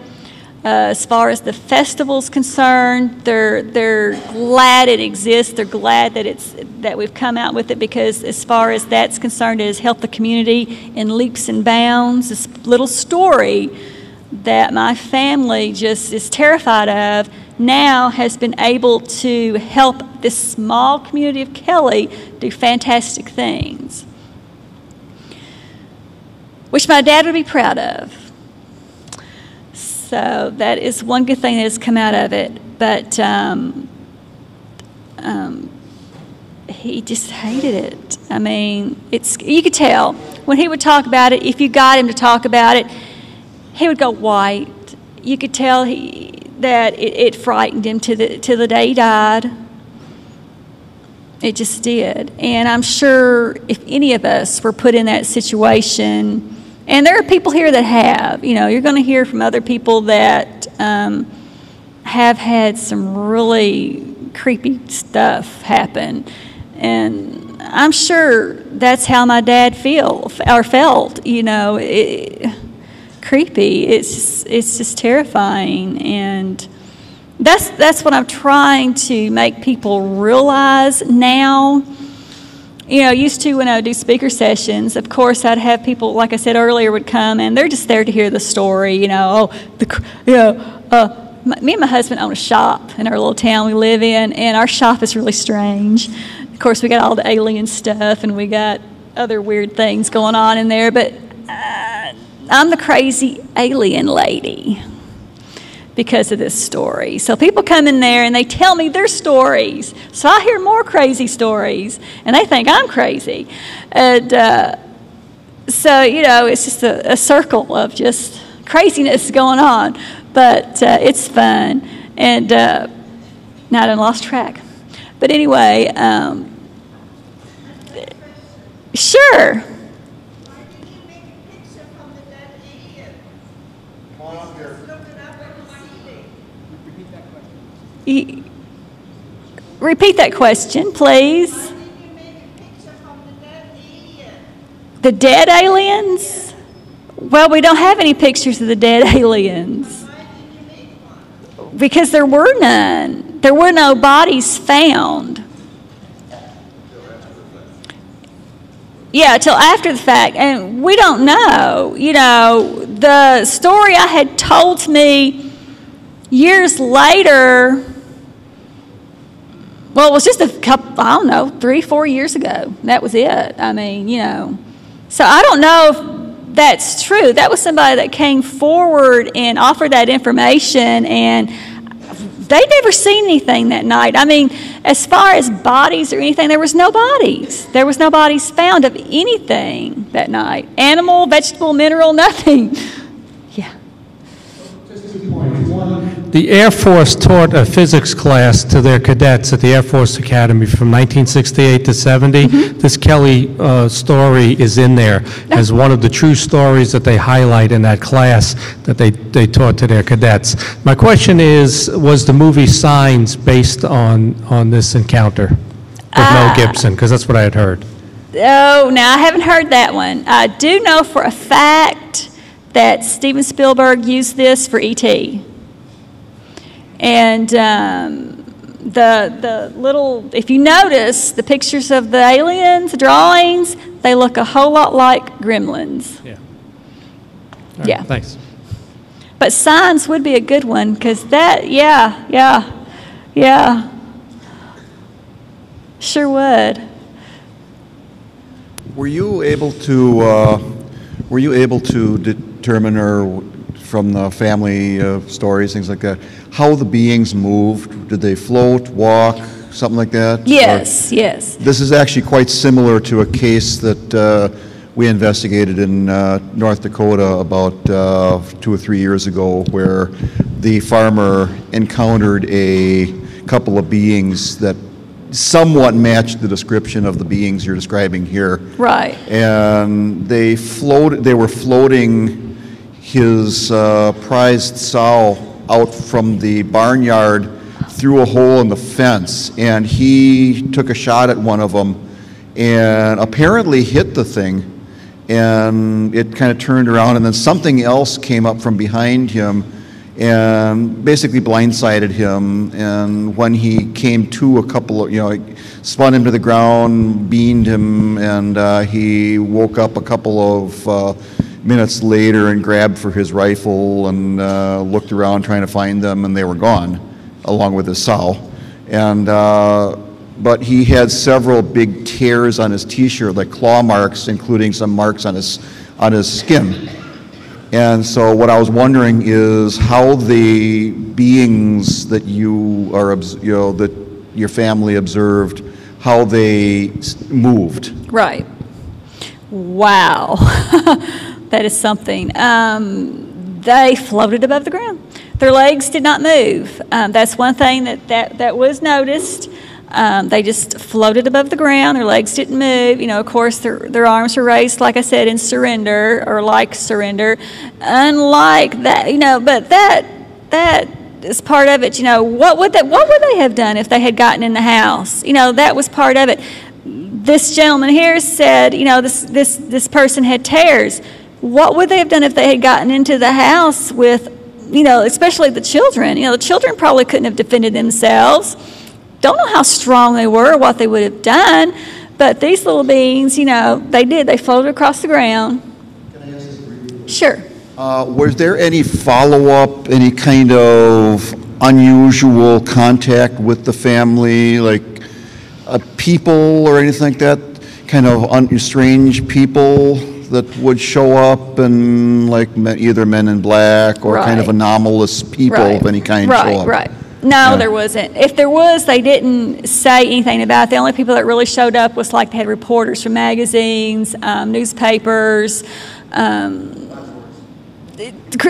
As far as the festival's concerned, they're glad it exists. They're glad that we've come out with it, because as far as that's concerned, it has helped the community in leaps and bounds. This little story that my family just is terrified of now has been able to help this small community of Kelly do fantastic things, which my dad would be proud of. So that is one good thing that has come out of it. But he just hated it. I mean, you could tell when he would talk about it. If you got him to talk about it, he would go white. You could tell that it frightened him to the day he died. It just did. And I'm sure if any of us were put in that situation, and there are people here that have, you're going to hear from other people that have had some really creepy stuff happen. And I'm sure that's how my dad felt. Creepy. It's just terrifying. And that's what I'm trying to make people realize now. Used to when I would do speaker sessions, of course, I'd have people, like I said earlier, would come, and they're just there to hear the story. Me and my husband own a shop in our little town we live in, and our shop is really strange. Of course, we got all the alien stuff, and we got other weird things going on in there, but I'm the crazy alien lady because of this story. So people come in there and they tell me their stories. So I hear more crazy stories, and they think I'm crazy. And so, it's just a circle of just craziness going on. But it's fun. And now I done lost track. But anyway, sure. Repeat that question, please. The dead aliens? Well, we don't have any pictures of the dead aliens. Because there were none. There were no bodies found. Yeah, till after the fact, and we don't know. You know, the story I had told to me years later, well, it was just a couple, I don't know, 3, 4 years ago. That was it. I mean, you know. So I don't know if that's true. That was somebody that came forward and offered that information, and they'd never seen anything that night. I mean, as far as bodies or anything, there was no bodies. There was no bodies found of anything that night. Animal, vegetable, mineral, nothing. Yeah. Just 2 points. One, the Air Force taught a physics class to their cadets at the Air Force Academy from 1968 to 70. This Kelly story is in there as one of the true stories that they highlight in that class that they taught to their cadets. My question is, was the movie Signs based on this encounter with Mel Gibson? Because that's what I had heard. Oh, now I haven't heard that one. I do know for a fact that Steven Spielberg used this for E.T. And the little, if you notice, the pictures of the aliens, the drawings, they look a whole lot like gremlins. Yeah. Yeah. Thanks. But Signs would be a good one, because that, yeah. Sure would. Were you able to determine, or from the family stories, things like that, how the beings moved? Did they float, walk, something like that? Yes, yes. This is actually quite similar to a case that we investigated in North Dakota about 2 or 3 years ago, where the farmer encountered a couple of beings that somewhat matched the description of the beings you're describing here. Right. And they were floating his prized sow out from the barnyard through a hole in the fence, and he took a shot at one of them and apparently hit the thing, and it kind of turned around, and then something else came up from behind him and basically blindsided him. And when he came to, a couple of, it spun him to the ground, beamed him, and he woke up a couple of minutes later and grabbed for his rifle and looked around trying to find them, and they were gone, along with his sow. And but he had several big tears on his T-shirt, like claw marks, including some marks on his skin. And so what I was wondering is how the beings that that your family observed, how they moved. Right. Wow. That is something. They floated above the ground. Their legs did not move. That's one thing that was noticed. They just floated above the ground. Their legs didn't move. Of course, their arms were raised, like I said, in surrender, or like surrender. Unlike that, but that is part of it. What would they have done if they had gotten in the house? That was part of it. This gentleman here said, this person had tears. What would they have done if they had gotten into the house with, especially the children? The children probably couldn't have defended themselves. Don't know how strong they were, or what they would have done, but these little beings, they did. They floated across the ground. Can I ask this briefly? Sure. Was there any follow-up, any kind of unusual contact with the family, like people or anything like that? Kind of strange people that would show up, and like either Men in Black or kind of anomalous people of any kind show up? Right. No, there wasn't. If there was, they didn't say anything about it. The only people that really showed up was like they had reporters from magazines, newspapers,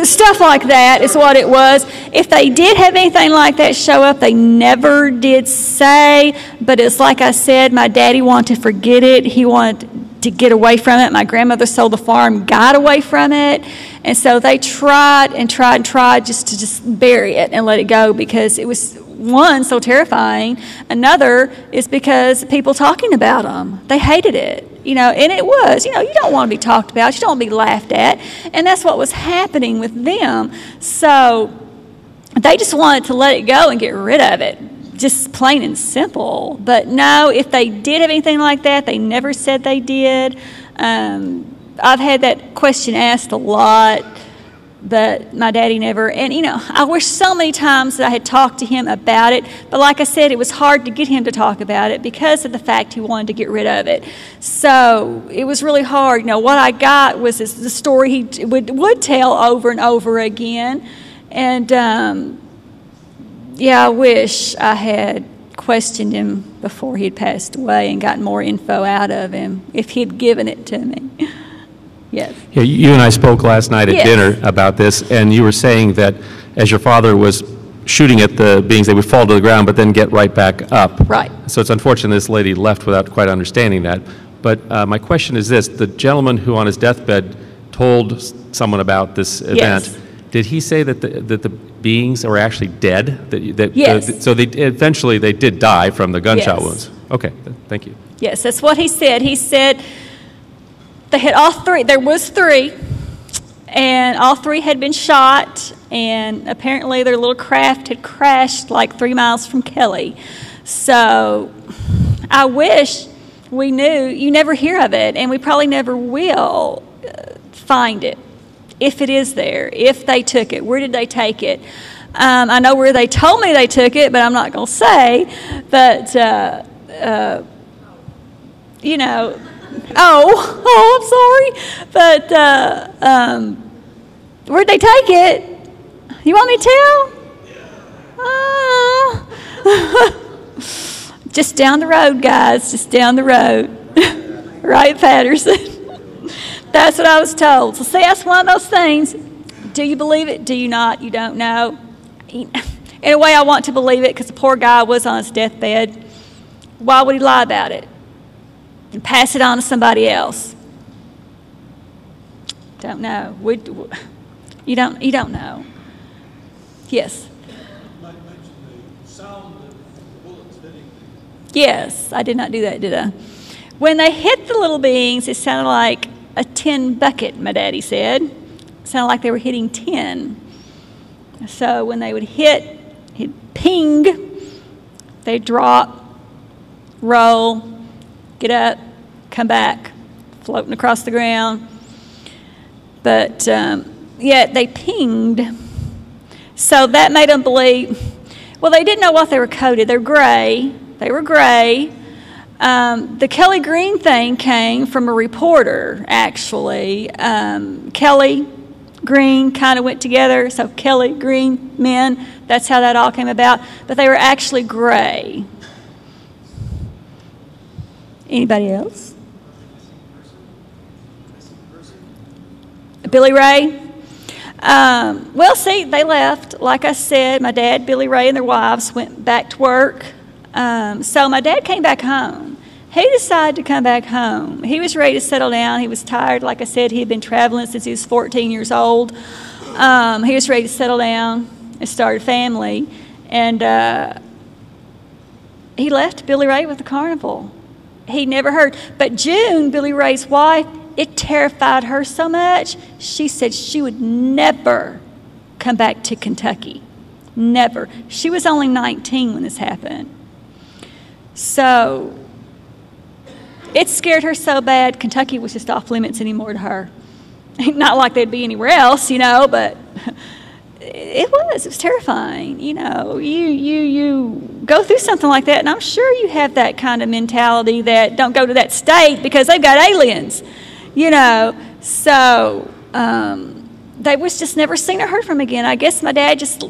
stuff like that is what it was. If they did have anything like that show up, they never did say, but it's like I said, my daddy wanted to forget it. He wanted to get away from it. My grandmother sold the farm, got away from it. And so they tried just to bury it and let it go, because it was, one, so terrifying. Another is because people talking about them. They hated it, and it was, you don't want to be talked about. You don't want to be laughed at. And that's what was happening with them. So they just wanted to let it go and get rid of it. just plain and simple. But no, if they did have anything like that, they never said they did. I've had that question asked a lot, but my daddy never. And, you know, I wish so many times that I had talked to him about it. But like I said, it was hard to get him to talk about it because of the fact he wanted to get rid of it. So it was really hard. You know, what I got was the story he would tell over and over again. And, yeah, I wish I had questioned him before he had passed away and gotten more info out of him if he'd given it to me. Yes. Yeah, you and I spoke last night at dinner about this, and you were saying that as your father was shooting at the beings, they would fall to the ground but then get right back up. Right. So it's unfortunate this lady left without quite understanding that. But my question is this. The gentleman who on his deathbed told someone about this event, did he say that the beings are actually dead? Yes. So eventually they did die from the gunshot wounds? Okay, thank you. Yes, that's what he said. He said they had all three. There was three, and all three had been shot, and apparently their little craft had crashed like 3 miles from Kelly. So I wish we knew. You never hear of it, and we probably never will find it, if it is there, if they took it. Where did they take it? I know where they told me they took it, but I'm not going to say. But, you know, I'm sorry. But where'd they take it? You want me to tell? Just down the road, guys, just down the road. Right, Patterson? That's what I was told. So see, that's one of those things. Do you believe it? Do you not? You don't know. In a way, I want to believe it because the poor guy was on his deathbed. Why would he lie about it and pass it on to somebody else? Don't know. You don't know. Yes. Yes, I did not do that, did I? When they hit the little beings, it sounded like a tin bucket, my daddy said. It sounded like they were hitting tin. So when they would hit, it'd ping, they'd drop, roll, get up, come back, floating across the ground. But, yeah, they pinged. So that made them believe, well, they didn't know what they were coated. They're gray. They were gray. The Kelly Green thing came from a reporter, actually. Kelly, Green kind of went together, so Kelly, Green, men, that's how that all came about. But they were actually gray. Anybody else? Billy Ray? Well, see, they left. Like I said, my dad, Billy Ray, and their wives went back to work. So my dad came back home. He decided to come back home. He was ready to settle down. He was tired. Like I said, he had been traveling since he was 14 years old. He was ready to settle down and start a family. And he left Billy Ray with the carnival. He never heard. But June, Billy Ray's wife, it terrified her so much, she said she would never come back to Kentucky. Never. She was only 19 when this happened. So it scared her so bad, Kentucky was just off limits anymore to her. Not like they'd be anywhere else, you know, but it was terrifying. You know, you go through something like that, and I'm sure you have that kind of mentality that don't go to that state because they've got aliens, you know. So they was just never seen or heard from again. I guess my dad just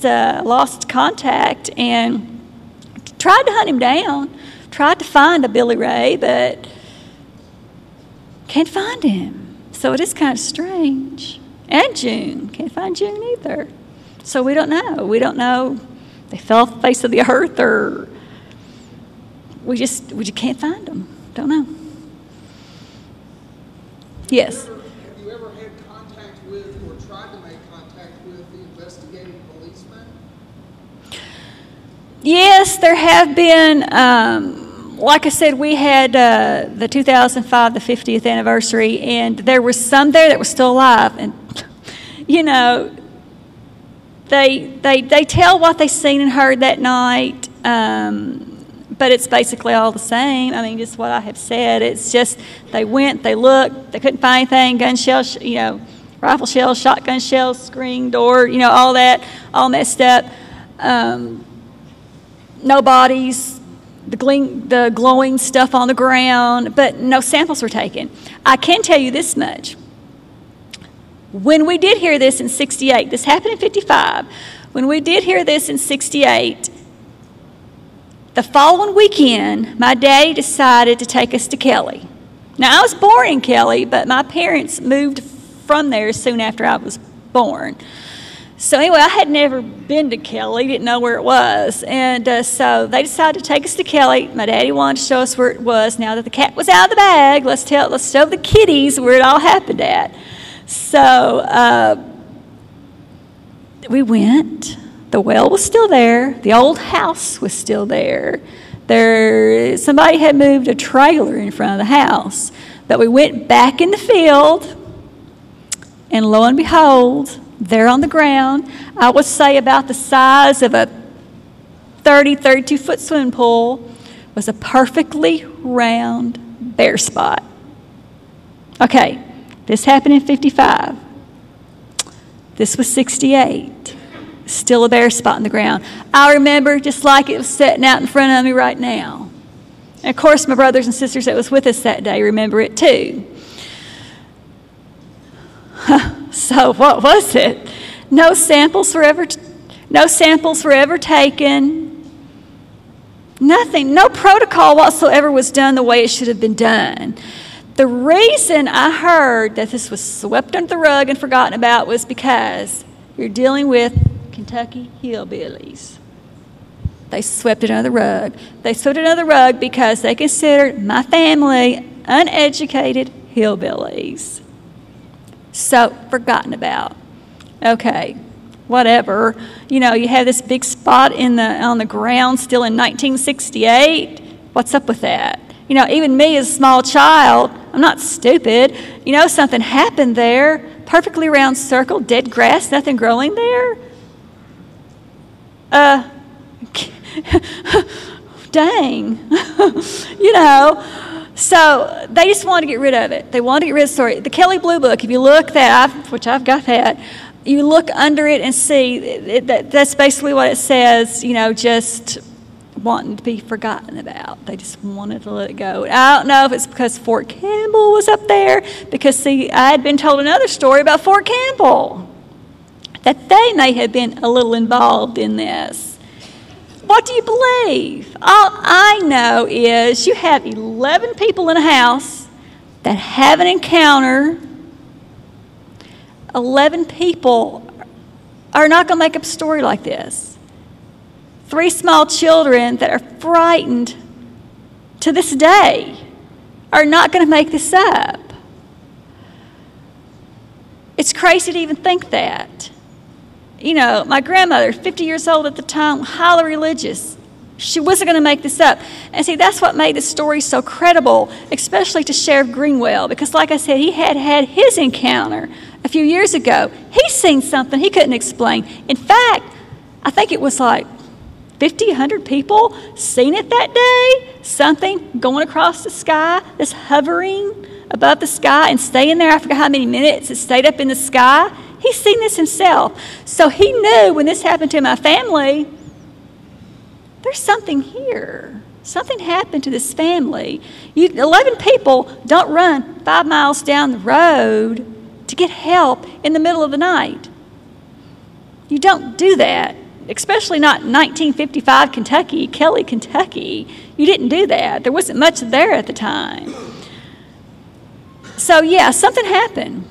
lost contact and tried to hunt him down, tried to find a Billy Ray, but can't find him. So it is kind of strange. And June, can't find June either. So we don't know. We don't know. They fell off the face of the earth, or we just can't find them. Don't know. Yes. Have you ever had contact with or tried to make contact with the investigating policeman? Yes, there have been. Like I said, we had the 2005, the 50th anniversary, and there were some there that were still alive. And, you know, they tell what they seen and heard that night. But it's basically all the same. I mean, just what I have said. It's just they went, they looked, they couldn't find anything, gun shells, rifle shells, shotgun shells, screen door, all that, all messed up. No bodies, the glowing stuff on the ground, but no samples were taken. I can tell you this much. When we did hear this in 68, this happened in 55, when we did hear this in 68, the following weekend, my daddy decided to take us to Kelly. Now, I was born in Kelly, but my parents moved from there soon after I was born. So anyway, I had never been to Kelly, didn't know where it was. And so they decided to take us to Kelly. My daddy wanted to show us where it was. Now that the cat was out of the bag, let's show the kiddies where it all happened at. So we went. The well was still there. The old house was still there. Somebody had moved a trailer in front of the house. But we went back in the field, and lo and behold, there on the ground, I would say about the size of a 32-foot swimming pool, was a perfectly round bare spot. Okay, this happened in 55. This was 68. Still a bare spot in the ground. I remember just like it was sitting out in front of me right now. And of course, my brothers and sisters that was with us that day remember it too. So what was it? No samples were ever taken. Nothing, no protocol whatsoever was done the way it should have been done. The reason I heard that this was swept under the rug and forgotten about was because you're dealing with Kentucky hillbillies. They swept it under the rug. They swept it under the rug because they considered my family uneducated hillbillies. So, forgotten about. Okay, whatever. You have this big spot on the ground still in 1968. What's up with that? Even me as a small child, I'm not stupid. Something happened there. Perfectly round circle, dead grass, nothing growing there. Dang. So they just wanted to get rid of it. They wanted to get rid of the story. The Kelly Blue Book, if you look that, which I've got that, you look under it and see that's basically what it says, just wanting to be forgotten about. They just wanted to let it go. I don't know if it's because Fort Campbell was up there, because, see, I had been told another story about Fort Campbell, that they may have been a little involved in this. What do you believe? All I know is you have 11 people in a house that have an encounter. 11 people are not going to make up a story like this. 3 small children that are frightened to this day are not going to make this up. It's crazy to even think that. My grandmother, 50 years old at the time, highly religious. She wasn't going to make this up. And see, that's what made this story so credible, especially to Sheriff Greenwell, because like I said, he had his encounter a few years ago. He's seen something he couldn't explain. In fact, I think it was like 50, 100 people seen it that day. Something going across the sky, that's hovering above the sky and staying there. I forgot how many minutes it stayed up in the sky. He's seen this himself. So he knew when this happened to my family, there's something here. Something happened to this family. 11 people don't run 5 miles down the road to get help in the middle of the night. You don't do that, especially not in 1955 Kentucky, Kelly, Kentucky. You didn't do that. There wasn't much there at the time. So yeah, something happened.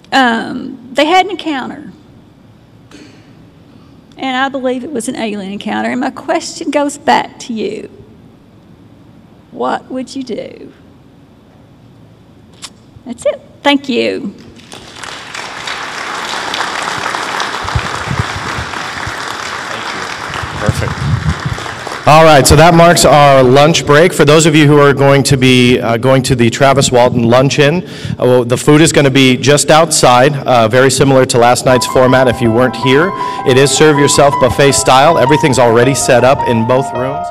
They had an encounter. And I believe it was an alien encounter. And my question goes back to you. What would you do? That's it. Thank you. Perfect. All right, so that marks our lunch break. For those of you who are going to be going to the Travis Walton Luncheon, the food is going to be just outside, very similar to last night's format if you weren't here. It is serve yourself buffet style. Everything's already set up in both rooms.